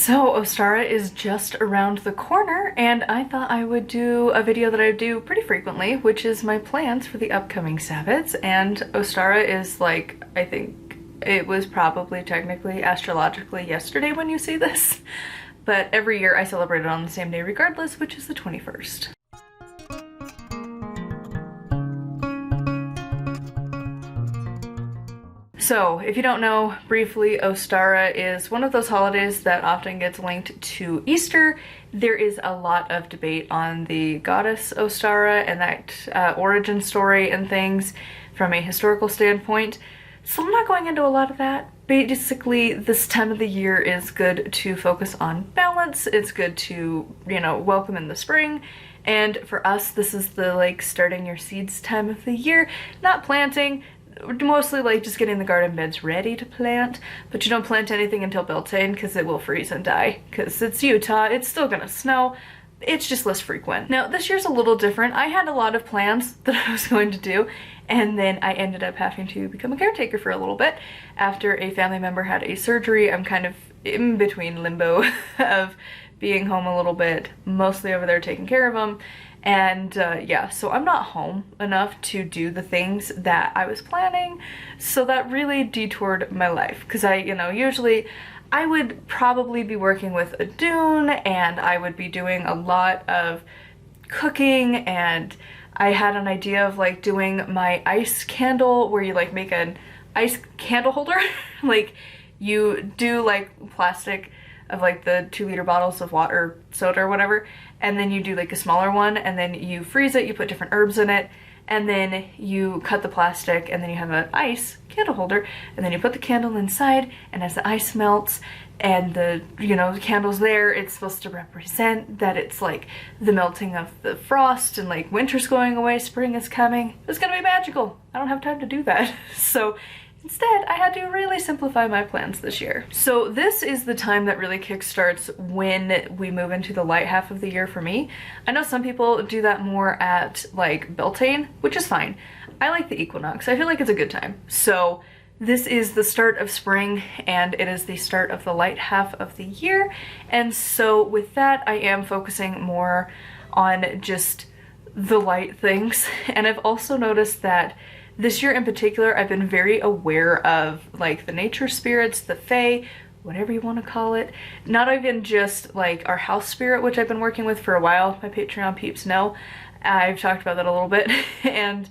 So Ostara is just around the corner, and I thought I would do a video that I do pretty frequently, which is my plans for the upcoming Sabbats. And Ostara is like, I think it was probably technically astrologically yesterday when you see this, but every year I celebrate it on the same day regardless, which is the 21st. So, if you don't know, briefly, Ostara is one of those holidays that often gets linked to Easter. There is a lot of debate on the goddess Ostara and that origin story and things from a historical standpoint. So I'm not going into a lot of that. Basically, this time of the year is good to focus on balance. It's good to, you know, welcome in the spring. And for us, this is the like starting your seeds time of the year, not planting. Mostly like just getting the garden beds ready to plant, but you don't plant anything until Beltane because it will freeze and die because it's Utah. It's still gonna snow. It's just less frequent. Now this year's a little different. I had a lot of plans that I was going to do, and then I ended up having to become a caretaker for a little bit after a family member had a surgery. I'm kind of in between limbo of being home a little bit, mostly over there taking care of them. And yeah, so I'm not home enough to do the things that I was planning. So that really detoured my life because usually I would probably be working with Idunn and I would be doing a lot of cooking, and I had an idea of like doing my ice candle where you like make an ice candle holder. Like you do like plastic of like the 2-liter bottles of water, soda or whatever, and then you do like a smaller one, and then you freeze it, you put different herbs in it, and then you cut the plastic, and then you have an ice candle holder, and then you put the candle inside, and as the ice melts and the candle's there, it's supposed to represent that it's like the melting of the frost and like winter's going away, spring is coming. It's gonna be magical. I don't have time to do that. So instead, I had to really simplify my plans this year. So this is the time that really kickstarts when we move into the light half of the year for me. I know some people do that more at like Beltane, which is fine. I like the equinox. I feel like it's a good time. So this is the start of spring, and it is the start of the light half of the year. And so with that, I am focusing more on just the light things. And I've also noticed that this year in particular, I've been very aware of like the nature spirits, the fae, whatever you want to call it. Not even just like our house spirit, which I've been working with for a while. My Patreon peeps know. I've talked about that a little bit. And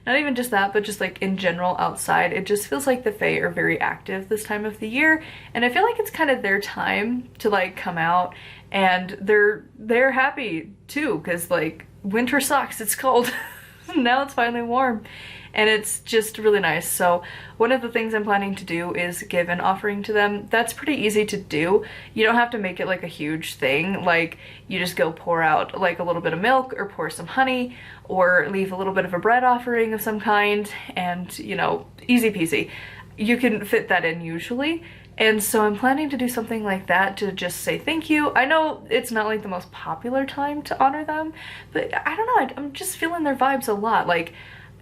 not even just that, but just like in general outside, it just feels like the fae are very active this time of the year. And I feel like it's kind of their time to like come out, and they're happy too, because like winter sucks, it's cold. Now it's finally warm. And it's just really nice. So one of the things I'm planning to do is give an offering to them. That's pretty easy to do. You don't have to make it like a huge thing. Like you just go pour out like a little bit of milk or pour some honey or leave a little bit of a bread offering of some kind, and easy peasy. You can fit that in usually. And so I'm planning to do something like that to just say thank you. I know it's not like the most popular time to honor them, but I don't know, I'm just feeling their vibes a lot. Like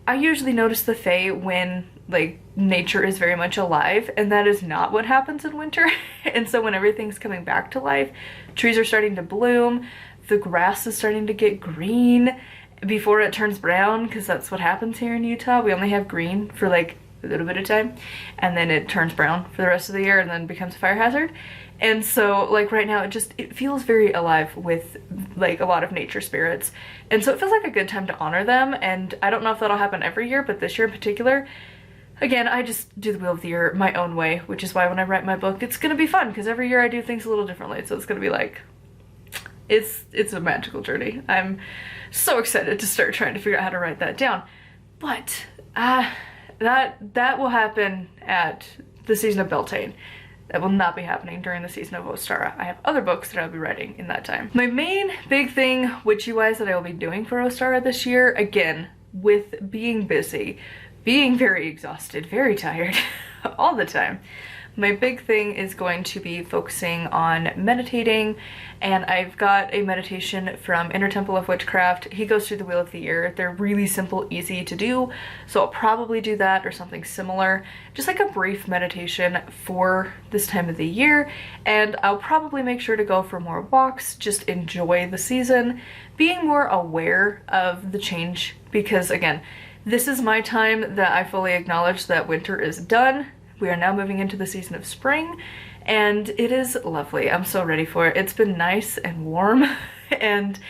I usually notice the fae when like nature is very much alive, and that is not what happens in winter. And so when everything's coming back to life, trees are starting to bloom, the grass is starting to get green before it turns brown, because that's what happens here in Utah. We only have green for like a little bit of time, and then it turns brown for the rest of the year and then becomes a fire hazard. And so like right now it feels very alive with like a lot of nature spirits, and so it feels like a good time to honor them. And I don't know if that'll happen every year, but this year in particular, again, I just do the wheel of the year my own way, which is why when I write my book it's gonna be fun, because every year I do things a little differently. So it's gonna be like it's a magical journey. I'm so excited to start trying to figure out how to write that down. But that will happen at the season of Beltane. That will not be happening during the season of Ostara. I have other books that I'll be writing in that time. My main big thing witchy-wise that I will be doing for Ostara this year, again, with being busy, being very exhausted, very tired all the time, my big thing is going to be focusing on meditating, and I've got a meditation from Inner Temple of Witchcraft. He goes through the Wheel of the Year. They're really simple, easy to do, so I'll probably do that or something similar, just like a brief meditation for this time of the year. And I'll probably make sure to go for more walks, just enjoy the season, being more aware of the change, because again, this is my time that I fully acknowledge that winter is done. We are now moving into the season of spring, and it is lovely. I'm so ready for it. It's been nice and warm, and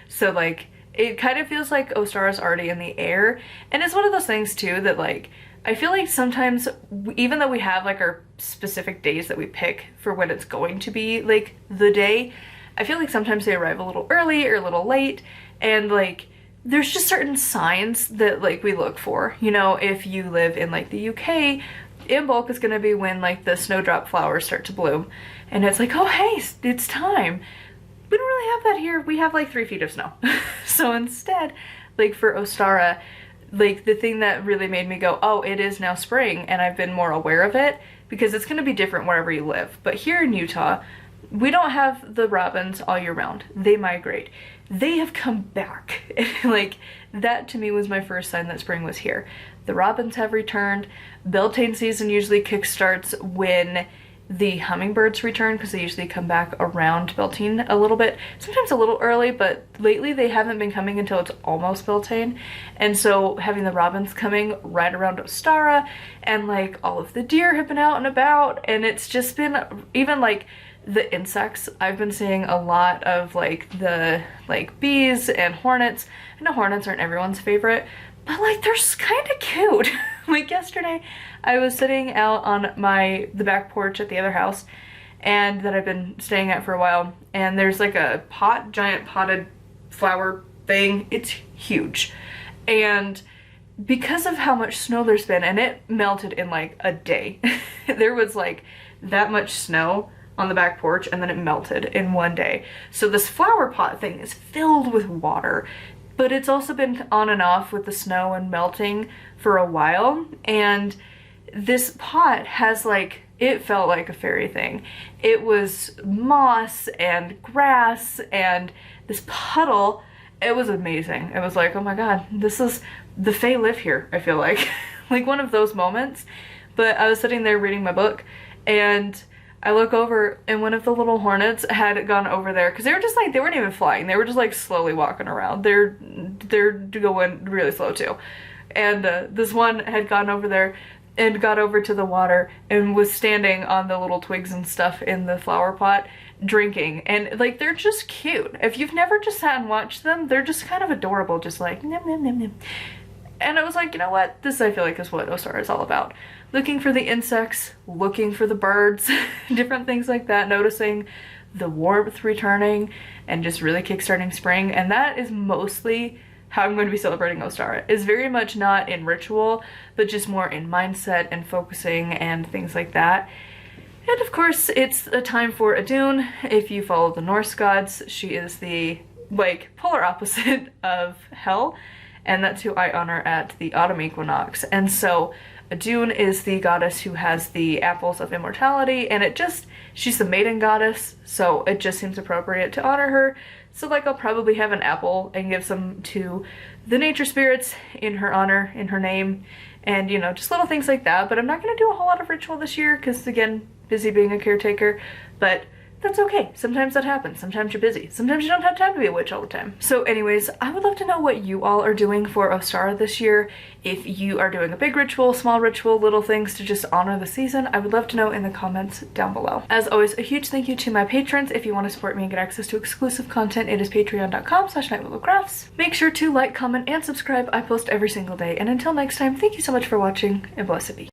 so like it kind of feels like Ostara is already in the air. And it's one of those things too that like I feel like sometimes, even though we have like our specific days that we pick for when it's going to be like the day, I feel like sometimes they arrive a little early or a little late, and like there's just certain signs that like we look for. You know, if you live in like the UK, in bulk is gonna be when like the snowdrop flowers start to bloom, and it's like, oh hey, it's time. We don't really have that here. We have like 3 feet of snow. So instead, like for Ostara, like the thing that really made me go, oh, it is now spring, and I've been more aware of it, because it's gonna be different wherever you live. But here in Utah, we don't have the robins all year round. They migrate. They have come back. Like that to me was my first sign that spring was here. The robins have returned. Beltane season usually kickstarts when the hummingbirds return, because they usually come back around Beltane a little bit, sometimes a little early, but lately they haven't been coming until it's almost Beltane. And so having the robins coming right around Ostara, and like all of the deer have been out and about, and it's just been, even like the insects, I've been seeing a lot of like the like bees and hornets. I know hornets aren't everyone's favorite, but like they're kind of cute. Like yesterday I was sitting out on the back porch at the other house, and that I've been staying at for a while, and there's like a giant potted flower thing. It's huge, and because of how much snow there's been, and it melted in like a day. There was like that much snow on the back porch, and then it melted in one day. So this flower pot thing is filled with water, but it's also been on and off with the snow and melting for a while. And this pot has like, it felt like a fairy thing. It was moss and grass and this puddle. It was amazing. It was like, oh my God, this is, the Fae live here, I feel like. Like one of those moments. But I was sitting there reading my book, and I look over, and one of the little hornets had gone over there, because they were just like, they weren't even flying, they were just like slowly walking around. They're going really slow too. And this one had gone over there and got over to the water and was standing on the little twigs and stuff in the flower pot drinking. And like, they're just cute. If you've never just sat and watched them, they're just kind of adorable, just like nom nom nom nom. And I was like, you know what, this I feel like is what Ostara is all about. Looking for the insects, looking for the birds, different things like that, noticing the warmth returning, and just really kickstarting spring. And that is mostly how I'm going to be celebrating Ostara. Is very much not in ritual, but just more in mindset and focusing and things like that. And of course, it's a time for Idunn. If you follow the Norse gods, she is the like polar opposite of hell, and that's who I honor at the autumn equinox. And so Idunn is the goddess who has the apples of immortality, and she's the maiden goddess, so it just seems appropriate to honor her. So like, I'll probably have an apple and give some to the nature spirits in her honor, in her name, and you know, just little things like that. But I'm not gonna do a whole lot of ritual this year, because again, busy being a caretaker, but that's okay. Sometimes that happens. Sometimes you're busy. Sometimes you don't have time to be a witch all the time. So anyways, I would love to know what you all are doing for Ostara this year. If you are doing a big ritual, small ritual, little things to just honor the season, I would love to know in the comments down below. As always, a huge thank you to my patrons. If you want to support me and get access to exclusive content, it is patreon.com/nightwillowcrafts. Make sure to like, comment, and subscribe. I post every single day. And until next time, thank you so much for watching, and blessed be.